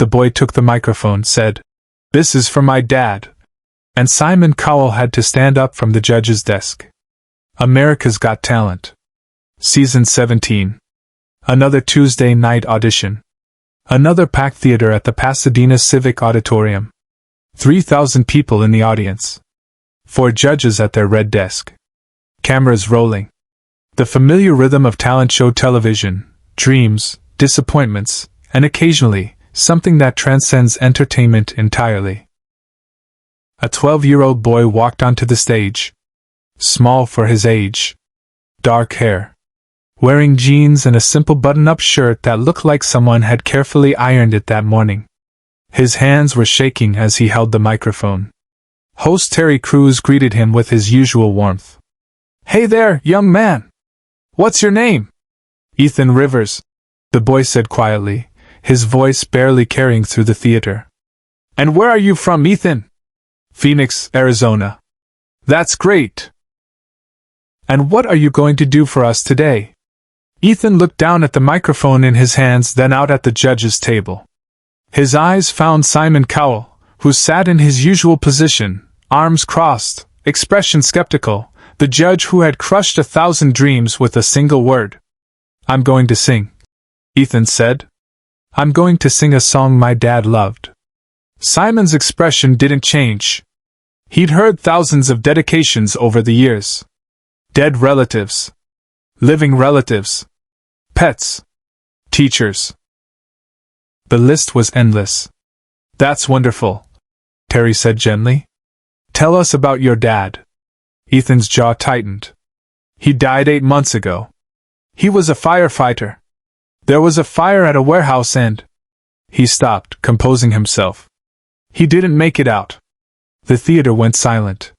The boy took the microphone, said, "This is for my dad." And Simon Cowell had to stand up from the judge's desk. America's Got Talent. Season 17. Another Tuesday night audition. Another packed theater at the Pasadena Civic Auditorium. 3,000 people in the audience. 4 judges at their red desk. Cameras rolling. The familiar rhythm of talent show television, dreams, disappointments, and occasionally, something that transcends entertainment entirely. A 12-year-old boy walked onto the stage. Small for his age. Dark hair. Wearing jeans and a simple button-up shirt that looked like someone had carefully ironed it that morning. His hands were shaking as he held the microphone. Host Terry Crews greeted him with his usual warmth. "Hey there, young man! What's your name?" "Ethan Rivers," the boy said quietly, his voice barely carrying through the theater. "And where are you from, Ethan?" "Phoenix, Arizona." "That's great. And what are you going to do for us today?" Ethan looked down at the microphone in his hands, then out at the judge's table. His eyes found Simon Cowell, who sat in his usual position, arms crossed, expression skeptical, the judge who had crushed 1,000 dreams with a single word. "I'm going to sing," Ethan said. "I'm going to sing a song my dad loved." Simon's expression didn't change. He'd heard thousands of dedications over the years. Dead relatives. Living relatives. Pets. Teachers. The list was endless. "That's wonderful," Terry said gently. "Tell us about your dad." Ethan's jaw tightened. "He died 8 months ago. He was a firefighter. There was a fire at a warehouse and—" He stopped, composing himself. "He didn't make it out." The theater went silent.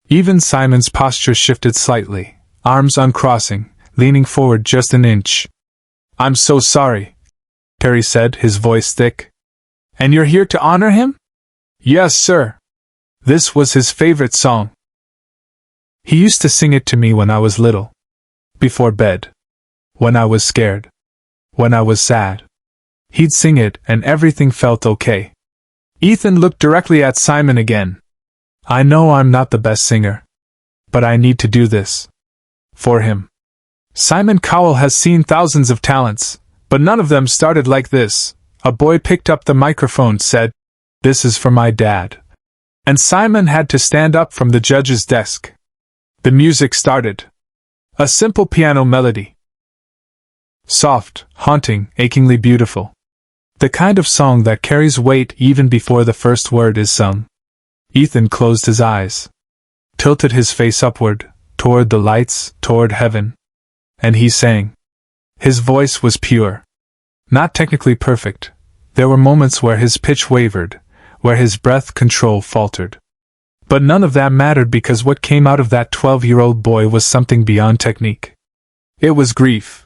Even Simon's posture shifted slightly, arms uncrossing, leaning forward just an inch. "I'm so sorry," Terry said, his voice thick. "And you're here to honor him?" "Yes, sir. This was his favorite song. He used to sing it to me when I was little. Before bed. When I was scared. When I was sad. He'd sing it and everything felt okay." Ethan looked directly at Simon again. "I know I'm not the best singer. But I need to do this. For him." Simon Cowell has seen thousands of talents, but none of them started like this. A boy picked up the microphone, said, "This is for my dad." And Simon had to stand up from the judge's desk. The music started. A simple piano melody. Soft, haunting, achingly beautiful. The kind of song that carries weight even before the first word is sung. Ethan closed his eyes. Tilted his face upward, toward the lights, toward heaven. And he sang. His voice was pure. Not technically perfect. There were moments where his pitch wavered, where his breath control faltered. But none of that mattered because what came out of that 12-year-old boy was something beyond technique. It was grief.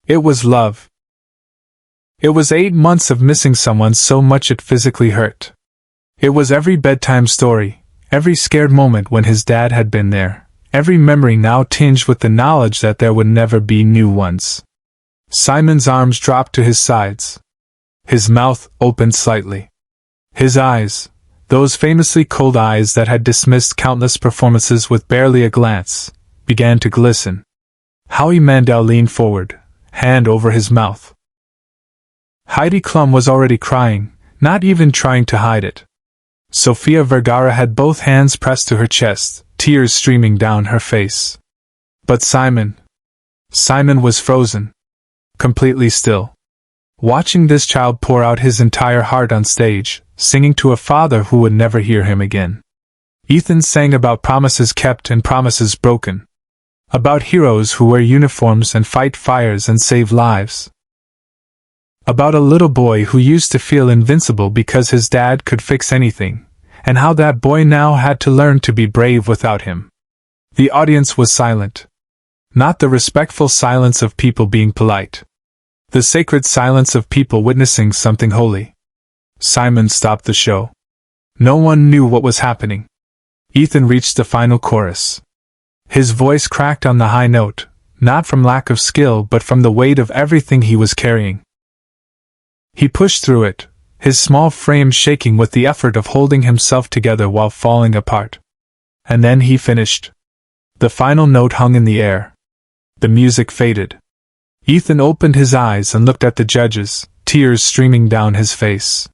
It was love. It was 8 months of missing someone so much it physically hurt. It was every bedtime story, every scared moment when his dad had been there, every memory now tinged with the knowledge that there would never be new ones. Simon's arms dropped to his sides. His mouth opened slightly. His eyes, those famously cold eyes that had dismissed countless performances with barely a glance, began to glisten. Howie Mandel leaned forward, hand over his mouth. Heidi Klum was already crying, not even trying to hide it. Sofia Vergara had both hands pressed to her chest, tears streaming down her face. But Simon was frozen. Completely still. Watching this child pour out his entire heart on stage, singing to a father who would never hear him again. Ethan sang about promises kept and promises broken. About heroes who wear uniforms and fight fires and save lives. About a little boy who used to feel invincible because his dad could fix anything, and how that boy now had to learn to be brave without him. The audience was silent. Not the respectful silence of people being polite. The sacred silence of people witnessing something holy. Simon stopped the show. No one knew what was happening. Ethan reached the final chorus. His voice cracked on the high note, not from lack of skill but from the weight of everything he was carrying. He pushed through it, his small frame shaking with the effort of holding himself together while falling apart. And then he finished. The final note hung in the air. The music faded. Ethan opened his eyes and looked at the judges, tears streaming down his face.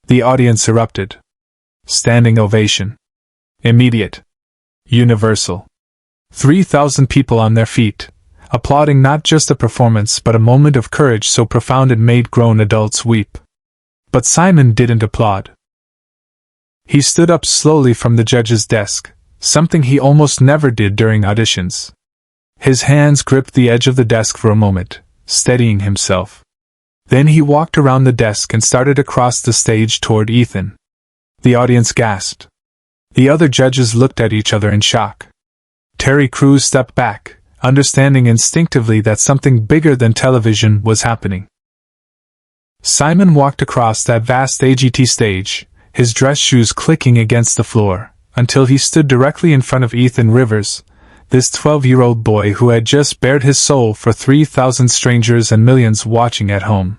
The audience erupted. Standing ovation. Immediate. Universal. 3,000 people on their feet, applauding not just a performance but a moment of courage so profound it made grown adults weep. But Simon didn't applaud. He stood up slowly from the judge's desk, something he almost never did during auditions. His hands gripped the edge of the desk for a moment, steadying himself. Then he walked around the desk and started across the stage toward Ethan. The audience gasped. The other judges looked at each other in shock. Terry Crews stepped back, understanding instinctively that something bigger than television was happening. Simon walked across that vast AGT stage, his dress shoes clicking against the floor, until he stood directly in front of Ethan Rivers, this 12-year-old boy who had just bared his soul for 3,000 strangers and millions watching at home.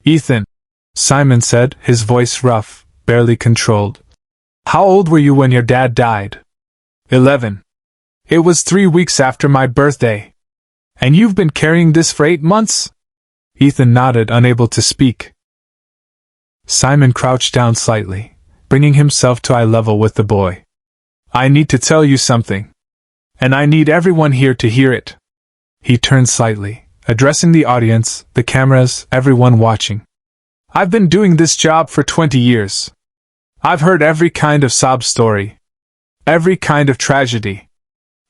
"Ethan," Simon said, his voice rough, barely controlled. "How old were you when your dad died?" 11. "It was 3 weeks after my birthday. And you've been carrying this for 8 months?" Ethan nodded, unable to speak. Simon crouched down slightly, bringing himself to eye level with the boy. "I need to tell you something. And I need everyone here to hear it." He turned slightly, addressing the audience, the cameras, everyone watching. "I've been doing this job for 20 years. I've heard every kind of sob story. Every kind of tragedy.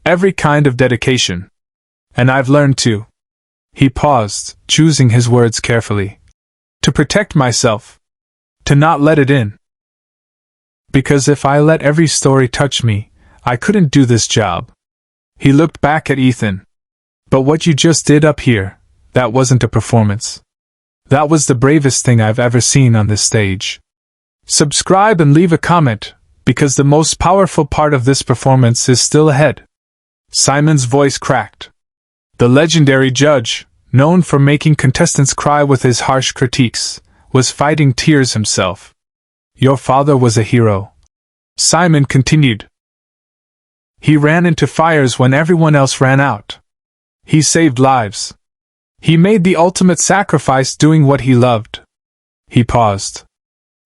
Every kind of dedication. And I've learned to..." He paused, choosing his words carefully. "To protect myself. To not let it in. Because if I let every story touch me, I couldn't do this job." He looked back at Ethan. "But what you just did up here, that wasn't a performance. That was the bravest thing I've ever seen on this stage. Subscribe and leave a comment, because the most powerful part of this performance is still ahead." Simon's voice cracked. The legendary judge, known for making contestants cry with his harsh critiques, was fighting tears himself. "Your father was a hero," Simon continued. "He ran into fires when everyone else ran out. He saved lives. He made the ultimate sacrifice doing what he loved." He paused.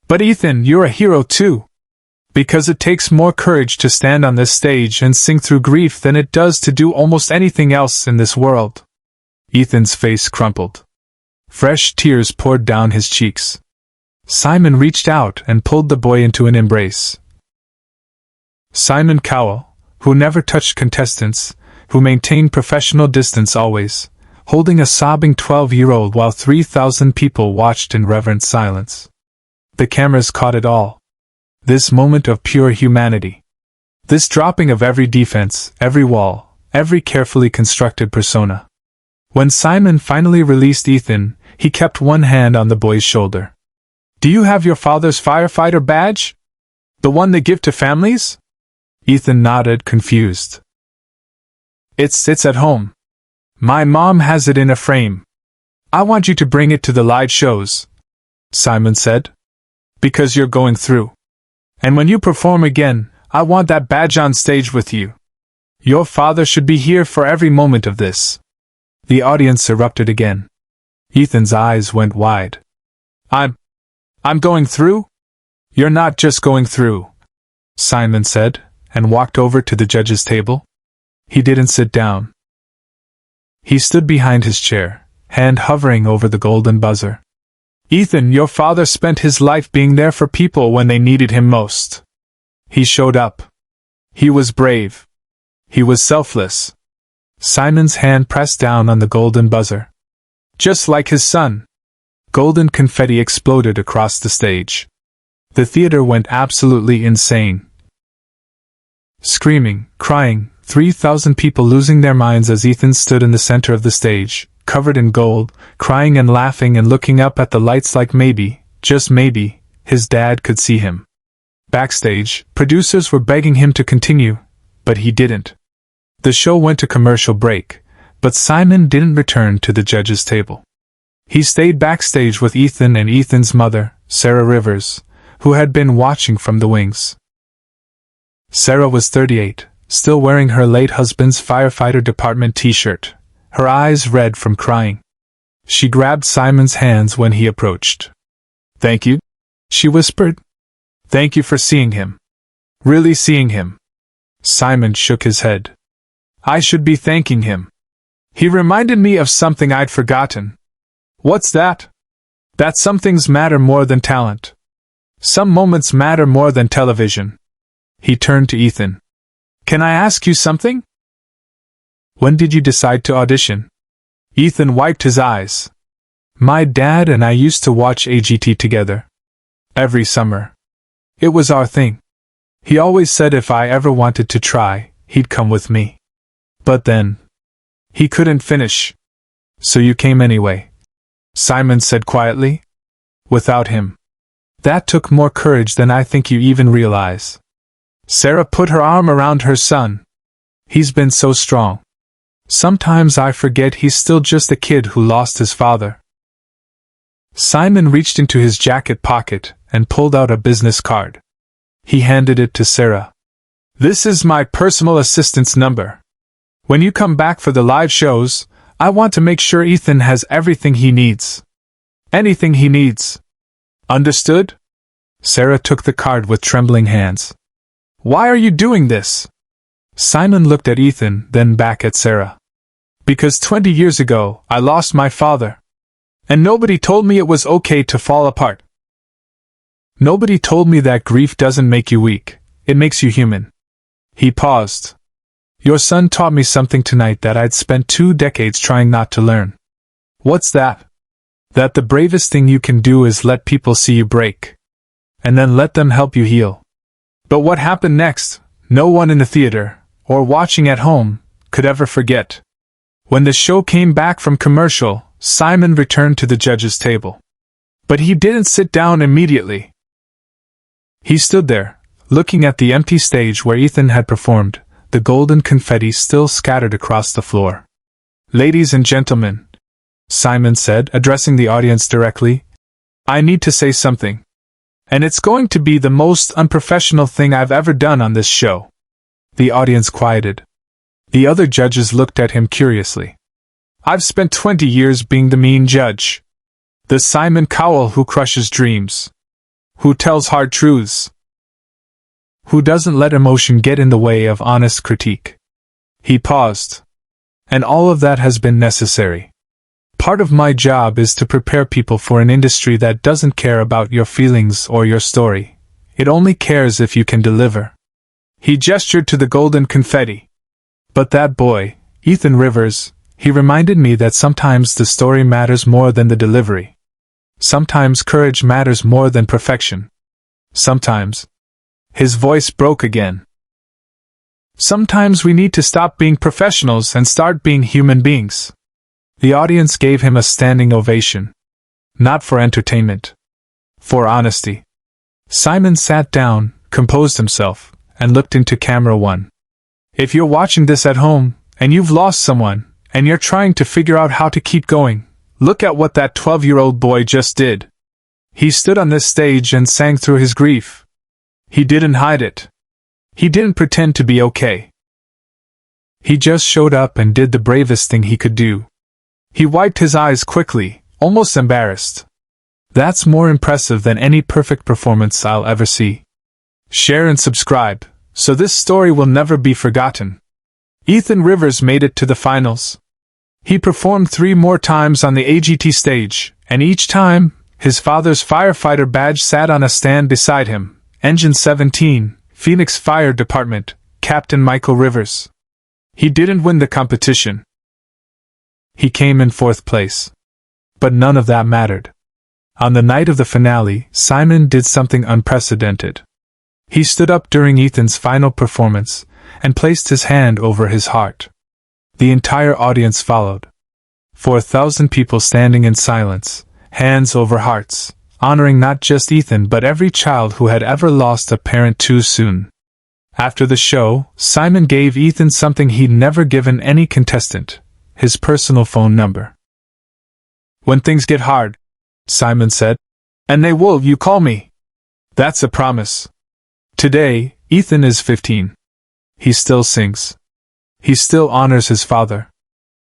"But Ethan, you're a hero too. Because it takes more courage to stand on this stage and sing through grief than it does to do almost anything else in this world." Ethan's face crumpled. Fresh tears poured down his cheeks. Simon reached out and pulled the boy into an embrace. Simon Cowell, who never touched contestants, who maintained professional distance always, holding a sobbing 12-year-old while 3,000 people watched in reverent silence. The cameras caught it all. This moment of pure humanity. This dropping of every defense, every wall, every carefully constructed persona. When Simon finally released Ethan, he kept one hand on the boy's shoulder. "Do you have your father's firefighter badge? The one they give to families?" Ethan nodded, confused. It's at home. My mom has it in a frame. I want you to bring it to the live shows," Simon said. "Because you're going through. And when you perform again, I want that badge on stage with you. Your father should be here for every moment of this." The audience erupted again. Ethan's eyes went wide. I'm going through?" "You're not just going through," Simon said, and walked over to the judge's table. He didn't sit down. He stood behind his chair, hand hovering over the golden buzzer. "Ethan, your father spent his life being there for people when they needed him most. He showed up. He was brave. He was selfless." Simon's hand pressed down on the golden buzzer. "Just like his son." Golden confetti exploded across the stage. The theater went absolutely insane. Screaming, crying, 3,000 people losing their minds as Ethan stood in the center of the stage, covered in gold, crying and laughing and looking up at the lights like maybe, just maybe, his dad could see him. Backstage, producers were begging him to continue, but he didn't. The show went to commercial break, but Simon didn't return to the judges' table. He stayed backstage with Ethan and Ethan's mother, Sarah Rivers, who had been watching from the wings. Sarah was 38, still wearing her late husband's firefighter department t-shirt, her eyes red from crying. She grabbed Simon's hands when he approached. "Thank you," she whispered. "Thank you for seeing him. Really seeing him." Simon shook his head. "I should be thanking him. He reminded me of something I'd forgotten." "What's that?" "That some things matter more than talent. Some moments matter more than television." He turned to Ethan. "Can I ask you something?" "When did you decide to audition?" Ethan wiped his eyes. "My dad and I used to watch AGT together. Every summer. It was our thing. He always said if I ever wanted to try, he'd come with me. But then, he couldn't finish. So you came anyway," Simon said quietly. "Without him. That took more courage than I think you even realize." Sarah put her arm around her son. "He's been so strong. Sometimes I forget he's still just a kid who lost his father." Simon reached into his jacket pocket and pulled out a business card. He handed it to Sarah. "This is my personal assistant's number. When you come back for the live shows, I want to make sure Ethan has everything he needs. Anything he needs. Understood?" Sarah took the card with trembling hands. "Why are you doing this?" Simon looked at Ethan, then back at Sarah. "Because 20 years ago, I lost my father. And nobody told me it was okay to fall apart. Nobody told me that grief doesn't make you weak, it makes you human." He paused. "Your son taught me something tonight that I'd spent 2 decades trying not to learn." "What's that?" "That the bravest thing you can do is let people see you break. And then let them help you heal." But what happened next, no one in the theater, or watching at home, could ever forget. When the show came back from commercial, Simon returned to the judges' table. But he didn't sit down immediately. He stood there, looking at the empty stage where Ethan had performed, the golden confetti still scattered across the floor. "Ladies and gentlemen," Simon said, addressing the audience directly, "I need to say something. And it's going to be the most unprofessional thing I've ever done on this show." The audience quieted. The other judges looked at him curiously. "I've spent 20 years being the mean judge. The Simon Cowell who crushes dreams. Who tells hard truths. Who doesn't let emotion get in the way of honest critique." He paused. "And all of that has been necessary. Part of my job is to prepare people for an industry that doesn't care about your feelings or your story. It only cares if you can deliver." He gestured to the golden confetti. "But that boy, Ethan Rivers, he reminded me that sometimes the story matters more than the delivery. Sometimes courage matters more than perfection. Sometimes..." His voice broke again. "Sometimes we need to stop being professionals and start being human beings." The audience gave him a standing ovation. Not for entertainment. For honesty. Simon sat down, composed himself, and looked into camera 1. "If you're watching this at home, and you've lost someone, and you're trying to figure out how to keep going, look at what that 12-year-old boy just did. He stood on this stage and sang through his grief. He didn't hide it. He didn't pretend to be okay. He just showed up and did the bravest thing he could do." He wiped his eyes quickly, almost embarrassed. "That's more impressive than any perfect performance I'll ever see. Share and subscribe, so this story will never be forgotten." Ethan Rivers made it to the finals. He performed 3 more times on the AGT stage, and each time, his father's firefighter badge sat on a stand beside him. Engine 17, Phoenix Fire Department, Captain Michael Rivers. He didn't win the competition. He came in 4th place. But none of that mattered. On the night of the finale, Simon did something unprecedented. He stood up during Ethan's final performance and placed his hand over his heart. The entire audience followed. 4,000 people standing in silence, hands over hearts, honoring not just Ethan but every child who had ever lost a parent too soon. After the show, Simon gave Ethan something he'd never given any contestant: his personal phone number. When things get hard, Simon said. And they will, you call me. That's a promise. Today, Ethan is 15. He still sings. He still honors his father.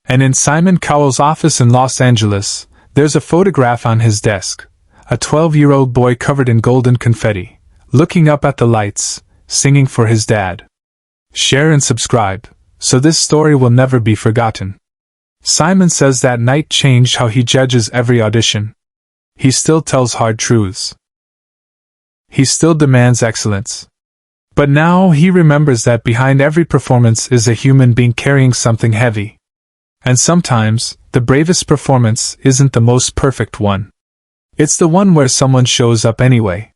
And in Simon Cowell's office in Los Angeles, there's a photograph on his desk. A 12-year-old boy covered in golden confetti, looking up at the lights, singing for his dad. Share and subscribe, so this story will never be forgotten. Simon says that night changed how he judges every audition. He still tells hard truths. He still demands excellence. But now he remembers that behind every performance is a human being carrying something heavy. And sometimes, the bravest performance isn't the most perfect one. It's the one where someone shows up anyway.